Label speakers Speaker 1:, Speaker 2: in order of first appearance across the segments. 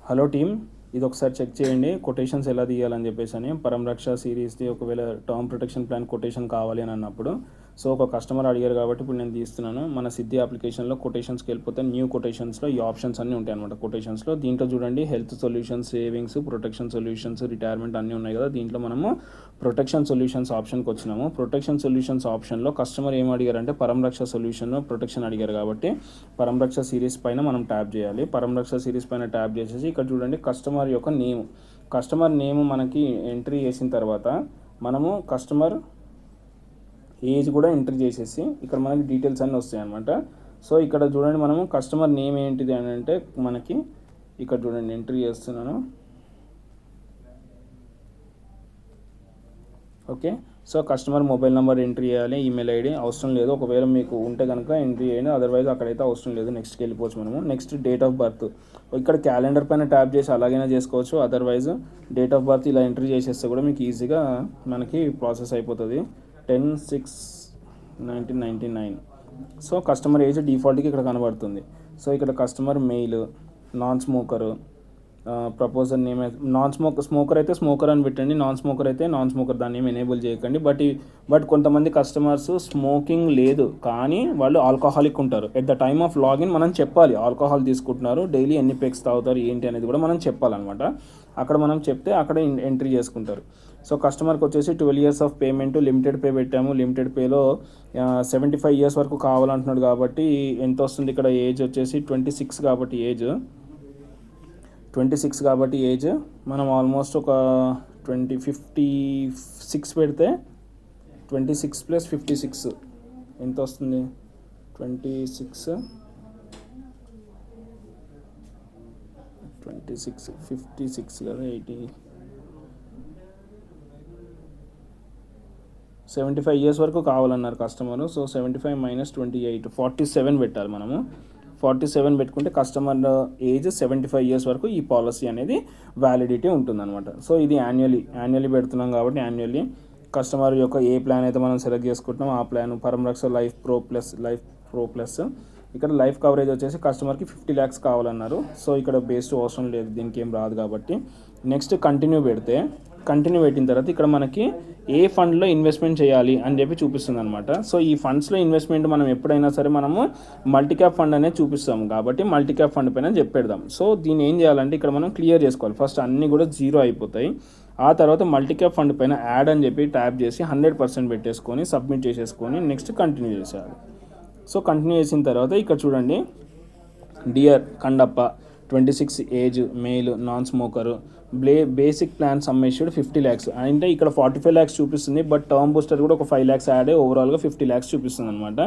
Speaker 1: Hello team, ఇది ఒకసారి check చేయండి కొటేషన్స్ ఎలా తీయాలని చెప్పేసి అని. పరంరక్ష సిరీస్ది ఒకవేళ టర్మ్ ప్రొటెక్షన్ ప్లాన్ కొటేషన్ కావాలి అని అన్నప్పుడు సో ఒక కస్టమర్ అడిగారు కాబట్టి ఇప్పుడు నేను తీస్తున్నాను. మన సిద్ధి అప్లికేషన్లో కొటేషన్స్కి వెళ్ళిపోతే న్యూ కొటేషన్స్లో ఈ ఆప్షన్స్ అన్నీ ఉంటాయి అనమాట. కొటేషన్స్లో దీంట్లో చూడండి, health solutions, savings, protection solutions, retirement అన్నీ ఉన్నాయి కదా. దీంట్లో మనము ప్రొటెక్షన్ సొల్యూషన్స్ ఆప్షన్కి వచ్చినాము. ప్రొటెక్షన్ సొల్యూషన్స్ ఆప్షన్లో కస్టమర్ ఏం అడిగారంటే పరంరక్ష సొల్యూషన్ ప్రొటెక్షన్ అడిగారు కాబట్టి పరంరక్ష సిరీస్ పైన మనం ట్యాప్ చేయాలి. పరంరక్ష సిరీస్ పైన ట్యాప్ చేసేసి ఇక్కడ చూడండి కస్టమర్ యొక్క నేమ్, కస్టమర్ నేమ్ మనకి ఎంట్రీ చేసిన తర్వాత మనము కస్టమర్ ఏజ్ కూడా ఎంట్రీ చేసేసి ఇక్కడ మనకి డీటెయిల్స్ అన్నీ వస్తాయి అనమాట. సో ఇక్కడ చూడండి మనము కస్టమర్ నేమ్ ఏంటిది అని అంటే మనకి ఇక్కడ చూడండి ఎంట్రీ చేస్తున్నాను. Okay, so customer mobile number entry చేయాలి, ఈమెయిల్ ఐడి అవసరం లేదు, ఒకవేళ మీకు ఉంటే కనుక ఎంట్రీ చేయండి, అదర్వైజ్ అక్కడైతే అవసరం లేదు. నెక్స్ట్కి వెళ్ళిపోవచ్చు మనము. నెక్స్ట్ డేట్ ఆఫ్ బర్త్, ఇక్కడ క్యాలెండర్ పైన ట్యాప్ చేసి అలాగైనా చేసుకోవచ్చు, అదర్వైజ్ డేట్ ఆఫ్ బర్త్ ఇలా ఎంట్రీ చేసేస్తే కూడా మీకు ఈజీగా మనకి ప్రాసెస్ అయిపోతుంది. 10/6/1999. సో కస్టమర్ ఏజ్ డిఫాల్ట్కి ఇక్కడ కనబడుతుంది. సో ఇక్కడ customer mail, non smoker, proposal name smoker అయితే స్మోకర్ అని పెట్టండి, నాన్ స్మోకర్ అయితే నాన్ స్మోకర్, దాన్ని ఏమి ఎనేబుల్ చేయకండి. బట్ కొంతమంది కస్టమర్స్ స్మోకింగ్ లేదు కానీ వాళ్ళు ఆల్కహాలిక్ ఉంటారు. At the time of login మనం చెప్పాలి ఆల్కహాల్ తీసుకుంటున్నారు, డైలీ ఎన్ని పెగ్స్ తాగుతారు ఏంటి అనేది కూడా మనం చెప్పాలన్నమాట. అక్కడ మనం చెప్తే అక్కడ ఎంట్రీ చేసుకుంటారు. సో కస్టమర్కి వచ్చేసి 12 years of payment, limited pay పెట్టాము. లిమిటెడ్ పేలో 75 years వరకు కావాలంటున్నాడు కాబట్టి ఎంత వస్తుంది ఇక్కడ ఏజ్ వచ్చేసి 26 కాబట్టి ఏజ్ 26 కాబట్టి ఏజ్ మనం ఆల్మోస్ట్ ఒక 56 పెడితే 26 + 56 ఎంత వస్తుంది? 26 56 కదా, 75 years వరకు కావాలన్నారు కస్టమరు. సో 75 - 28 47 పెట్టాలి మనము. 47 పెట్టుకుంటే కస్టమర్ ఏజ్ 75 years వరకు ఈ పాలసీ అనేది వ్యాలిడిటీ ఉంటుందన్నమాట. సో ఇది యాన్యువల్లీ పెడుతున్నాం కాబట్టి యాన్యువల్లీ కస్టమర్ యొక్క ఏ ప్లాన్ అయితే మనం సెలెక్ట్ చేసుకుంటున్నాం ఆ ప్లాన్ పరంరక్ష లైఫ్ ప్రో ప్లస్ ఇక్కడ లైఫ్ కవరేజ్ వచ్చేసి కస్టమర్కి 50 lakhs కావాలన్నారు. సో ఇక్కడ బేస్డ్ అవసరం లేదు, దీనికి ఏం రాదు కాబట్టి నెక్స్ట్ కంటిన్యూ పెట్టిన తర్వాత ఇక్కడ మనకి ఏ ఫండ్లో ఇన్వెస్ట్మెంట్ చేయాలి అని చెప్పి చూపిస్తుంది అనమాట. సో ఈ ఫండ్స్లో ఇన్వెస్ట్మెంట్ మనం ఎప్పుడైనా సరే మనము మల్టీక్యాప్ ఫండ్ అనేది చూపిస్తాము కాబట్టి మల్టీక్యాప్ ఫండ్ పైన చెప్పేద్దాం. సో దీన్ని ఏం చేయాలంటే ఇక్కడ మనం క్లియర్ చేసుకోవాలి. ఫస్ట్ అన్నీ కూడా 0 అయిపోతాయి. ఆ తర్వాత మల్టీక్యాప్ ఫండ్ పైన యాడ్ అని చెప్పి ట్యాప్ చేసి 100% పెట్టేసుకొని సబ్మిట్ చేసేసుకొని నెక్స్ట్ కంటిన్యూ చేసేయాలి. సో కంటిన్యూ చేసిన తర్వాత ఇక్కడ చూడండి, dear Kandappa 26 age, male, non smoker, basic plan sum assured 50 lakhs అంటే ఇక్కడ 45 lakhs చూపిస్తుంది. బట్ టర్మ్ బూస్టర్ కూడా ఒక 5 lakhs యాడ్ అయ్యి ఓవరాల్గా 50 lakhs చూపిస్తుంది అనమాట.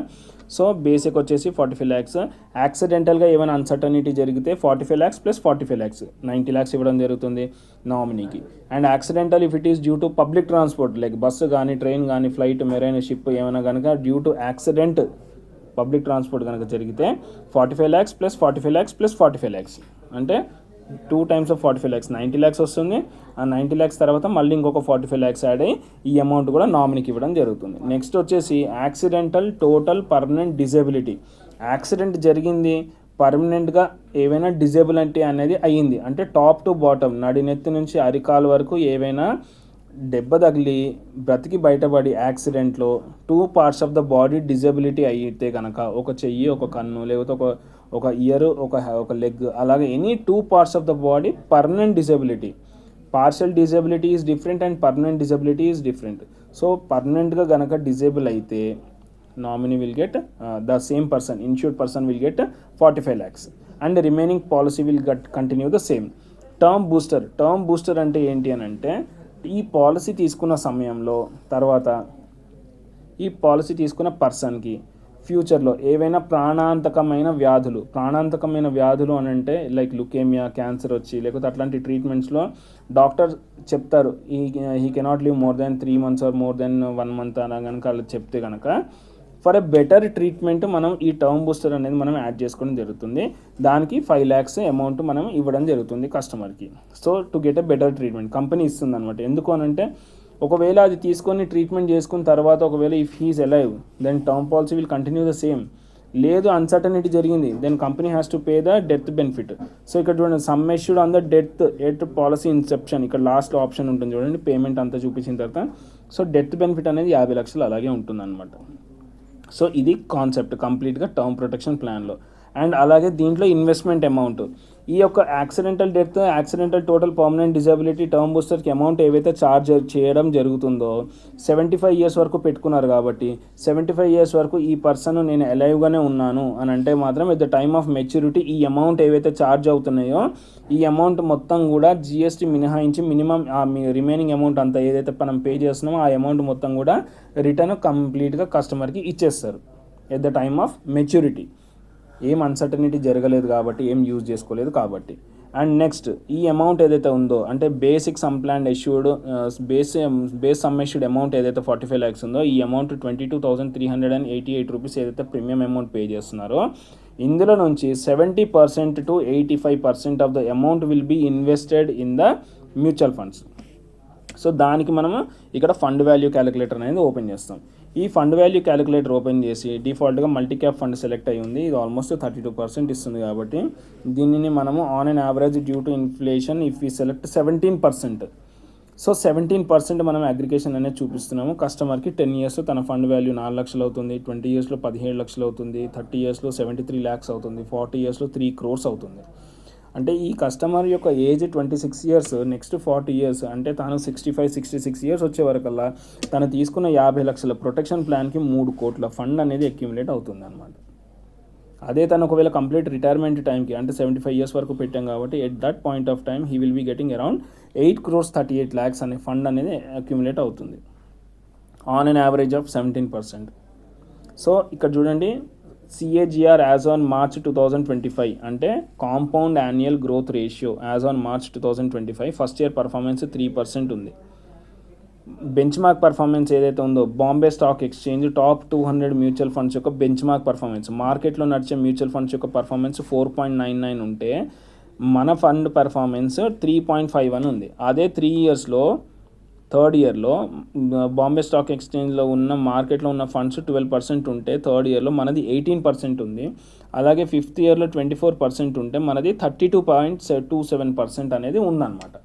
Speaker 1: సో బేసిక్ వచ్చేసి 45 lakhs. యాక్సిడెంటల్గా ఏమైనా అన్సర్టనిటీ జరిగితే 45 lakhs + 45 lakhs 90 lakhs ఇవ్వడం జరుగుతుంది నామినీకి. And accidental if it is due to public transport like bus కానీ ట్రైన్ కానీ ఫ్లైట్ మెరైన్ షిప్ ఏమైనా కనుక due to accident public transport కనుక జరిగితే 45 lakhs + 45 lakhs + 45 lakhs అంటే 2 times of 45 lakhs 90 lakhs వస్తుంది. ఆ 90 lakhs తర్వాత మళ్ళీ ఇంకొక 45 lakhs యాడ్ అయ్యి ఈ అమౌంట్ కూడా నామినీకి ఇవ్వడం జరుగుతుంది. నెక్స్ట్ వచ్చేసి accidental total permanent disability, accident జరిగింది పర్మనెంట్గా ఏవైనా డిజేబిలిటీ అనేది అయ్యింది అంటే టాప్ టు బాటమ్ నడినెత్తి నుంచి అరికాలు వరకు ఏవైనా దెబ్బ తగిలి బ్రతికి బయటపడి యాక్సిడెంట్లో 2 parts of the body disability అయితే కనుక ఒక చెయ్యి, ఒక కన్ను, లేకపోతే ఒక ఇయర్, ఒక లెగ్, అలాగే any 2 parts of the body permanent disability. Partial disability is different and permanent disability is different. So పర్మనెంట్గా కనుక డిజేబుల్ అయితే nominee will get the same person, insured person will get 45 lakhs and remaining policy will continue the same. Term booster అంటే ఏంటి అని అంటే ఈ policy తీసుకున్న సమయంలో తర్వాత ఈ పాలసీ తీసుకున్న పర్సన్కి ఫ్యూచర్లో ఏవైనా ప్రాణాంతకమైన వ్యాధులు అని అంటే లైక్ లుకేమియా, క్యాన్సర్ వచ్చి లేకపోతే అట్లాంటి ట్రీట్మెంట్స్లో డాక్టర్ చెప్తారు he cannot live more than 3 months or more than 1 month అలా కనుక అలా చెప్తే కనుక ఫర్ ఎ బెటర్ ట్రీట్మెంట్ మనం ఈ టర్మ్ బూస్టర్ అనేది మనం యాడ్ చేసుకోవడం జరుగుతుంది. దానికి 5 lakhs అమౌంట్ మనం ఇవ్వడం జరుగుతుంది కస్టమర్కి. So to get a better treatment company ఇస్తుంది అనమాట. ఎందుకు అనంటే ఒకవేళ అది తీసుకొని ట్రీట్మెంట్ చేసుకున్న తర్వాత ఒకవేళ if he is alive then term policy will continue the same. లేదు అన్సర్టనిటీ జరిగింది, then company has to pay the death benefit. So ఇక్కడ చూడండి, sum assured on the death policy inception, ఇక్కడ లాస్ట్లో ఆప్షన్ ఉంటుంది చూడండి, పేమెంట్ అంతా చూపించిన తర్వాత. సో డెత్ బెనిఫిట్ అనేది 50 లక్షలు అలాగే ఉంటుందన్నమాట. సో ఇది కాన్సెప్ట్ కంప్లీట్గా టర్మ్ ప్రొటెక్షన్ ప్లాన్లో. అండ్ అలాగే దీంట్లో ఇన్వెస్ట్మెంట్ అమౌంట్, ఈ యొక్క accidental death, accidental total permanent disability term బూస్టర్కి అమౌంట్ ఏవైతే ఛార్జ్ చేయడం జరుగుతుందో 75 ఇయర్స్ వరకు పెట్టుకున్నారు కాబట్టి 75 ఇయర్స్ వరకు ఈ పర్సన్ నేను అలైవ్గానే ఉన్నాను అని అంటే మాత్రం at the time of maturity ఈ అమౌంట్ ఏవైతే ఛార్జ్ అవుతున్నాయో ఈ అమౌంట్ మొత్తం కూడా జిఎస్టీ మినహాయించి మినిమం ఆ రిమైనింగ్ అమౌంట్ అంతా ఏదైతే మనం పే చేస్తున్నామో ఆ అమౌంట్ మొత్తం కూడా రిటర్న్ కంప్లీట్గా కస్టమర్కి ఇచ్చేస్తారు at the time of maturity. ఏం అన్సర్టనిటీ జరగలేదు కాబట్టి, ఏం యూజ్ చేసుకోలేదు కాబట్టి. అండ్ నెక్స్ట్ ఈ అమౌంట్ ఏదైతే ఉందో అంటే basic sum plan assured base sum assured amount ఏదైతే 45 lakhs ఉందో ఈ అమౌంట్ 22,388 రూపీస్ ఏదైతే ప్రీమియం అమౌంట్ పే చేస్తున్నారో ఇందులో నుంచి 70% to 85% of the amount will be invested in the mutual funds. So దానికి మనము ఇక్కడ ఫండ్ వాల్యూ క్యాలిక్యులేటర్ అనేది ఓపెన్ చేస్తాం. ఈ ఫండ్ వాల్యూ క్యాలిక్యులేటర్ ఓపెన్ చేసి డిఫాల్ట్గా మల్టీ క్యాప్ ఫండ్ సెలెక్ట్ అయ్యి ఉంది, ఇది ఆల్మోస్ట్ 32% ఇస్తుంది కాబట్టి దీనిని మనము on and average due to inflation if ఈ సెలెక్ట్ 17%. సో 17% మనం అగ్రిగేషన్ అనేది చూపిస్తున్నాము. కస్టమర్కి 10 years తన ఫండ్ వాల్యూ 4 లక్షలు అవుతుంది, 20 yearsలో 17 లక్షలు అవుతుంది, 30 yearsలో 73 lakhs అవుతుంది, 40 yearsలో 3 crores అవుతుంది. అంటే ఈ కస్టమర్ యొక్క ఏజ్ 26 years, నెక్స్ట్ 40 years అంటే తాను 65-66 years వచ్చే వరకల్లా తను తీసుకున్న 50 లక్షల ప్రొటెక్షన్ ప్లాన్కి 3 కోట్ల ఫండ్ అనేది అక్యుములేట్ అవుతుంది అనమాట. అదే తను ఒకవేళ కంప్లీట్ రిటైర్మెంట్ టైంకి అంటే 75 years వరకు పెట్టాం కాబట్టి at that point of time he will be getting around 8,38 lakhs అనే ఫండ్ అనేది అక్యుములేట్ అవుతుంది on an average of 17%. So ఇక్కడ చూడండి, CAGR యాజ్ ఆన్ మార్చ్ 2025 అంటే compound annual growth ratio as on March 2025 first year performance 3% ఉంది. Benchmark performance ఏదైతే ఉందో Bombay stock exchange top 200 mutual funds యొక్క బెంచ్ మార్క్ పర్ఫార్మెన్స్, మార్కెట్లో నడిచే మ్యూచువల్ ఫండ్స్ యొక్క పర్ఫార్మెన్స్ 4.99 ఉంటే మన ఫండ్ పర్ఫార్మెన్స్ 3.51 ఉంది. అదే 3 yearsలో థర్డ్ ఇయర్లో బాంబే స్టాక్ ఎక్స్చేంజ్లో ఉన్న మార్కెట్లో ఉన్న ఫండ్స్ 12% ఉంటే థర్డ్ ఇయర్లో మనది 18% ఉంది. అలాగే ఫిఫ్త్ ఇయర్లో 24% ఉంటే మనది 32.27% అనేది ఉందన్నమాట.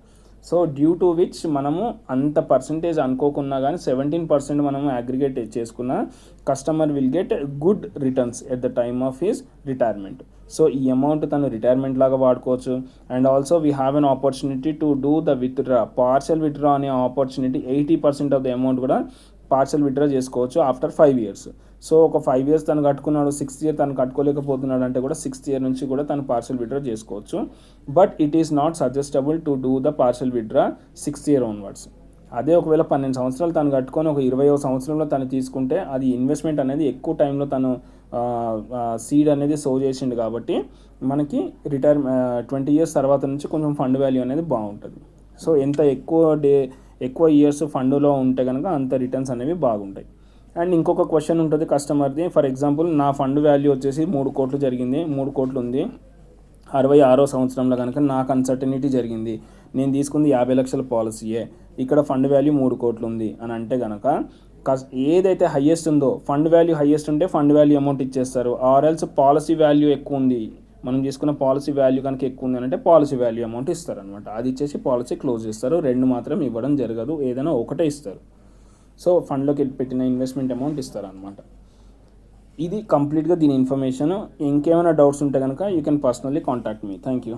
Speaker 1: సో డ్యూ టు విచ్ మనము అంత పర్సంటేజ్ అనుకోకున్నా కానీ 17% మనము అగ్రిగేట్ చేసుకున్న customer will get good returns at the time of his retirement. So ఈ అమౌంట్ తను రిటైర్మెంట్ లాగా వాడుకోవచ్చు. And also we have an opportunity to do the withdraw, partial withdraw అనే ఆపర్చునిటీ 80% ఆఫ్ ద అమౌంట్ కూడా partial withdraw చేసుకోవచ్చు after 5 years. So ఒక 5 years తను కట్టుకున్నాడు, 6th year తను కట్టుకోలేకపోతున్నాడు అంటే కూడా 6th year నుంచి కూడా తను పార్షల్ విత్డ్రా చేసుకోవచ్చు. But it is not suggestible to do the partial withdraw 6th year onwards. అదే ఒకవేళ 12 సంవత్సరాలు తను కట్టుకొని ఒక 20వ సంవత్సరంలో తను తీసుకుంటే అది ఇన్వెస్ట్మెంట్ అనేది ఎక్కువ టైంలో తను సీడ్ అనేది సో చేసిండు కాబట్టి మనకి 20 years తర్వాత నుంచి కొంచెం ఫండ్ వాల్యూ అనేది బాగుంటుంది. సో ఎంత ఎక్కువ ఇయర్స్ ఫండ్లో ఉంటే కనుక అంత రిటర్న్స్ అనేవి బాగుంటాయి. అండ్ ఇంకొక క్వశ్చన్ ఉంటుంది కస్టమర్ది, ఫర్ ఎగ్జాంపుల్ నా ఫండ్ వాల్యూ వచ్చేసి 3 కోట్లు జరిగింది, 3 కోట్లు ఉంది, 66వ సంవత్సరంలో కనుక నాకు అన్సర్టనిటీ జరిగింది, నేను తీసుకుంది 50 లక్షల పాలసీయే, ఇక్కడ ఫండ్ వాల్యూ 3 కోట్లు ఉంది అని అంటే కనుక ఏదైతే హయ్యెస్ట్ ఉందో ఫండ్ వాల్యూ హయ్యెస్ట్ ఉంటే ఫండ్ వాల్యూ అమౌంట్ ఇచ్చేస్తారు. ఆర్ఎల్స్ పాలసీ వాల్యూ ఎక్కువ ఉంది, మనం తీసుకున్న పాలసీ వాల్యూ కనుక ఎక్కువ ఉంది అంటే పాలసీ వాల్యూ అమౌంట్ ఇస్తారనమాట. అది ఇచ్చేసి పాలసీ క్లోజ్ చేస్తారు. 2 మాత్రం ఇవ్వడం జరగదు, ఏదైనా ఒకటే ఇస్తారు. సో ఫండ్లోకి పెట్టిన ఇన్వెస్ట్మెంట్ అమౌంట్ ఇస్తారనమాట. ఇది కంప్లీట్గా దీని ఇన్ఫర్మేషన్. ఇంకేమైనా డౌట్స్ ఉంటే కనుక you can personally contact me. Thank you.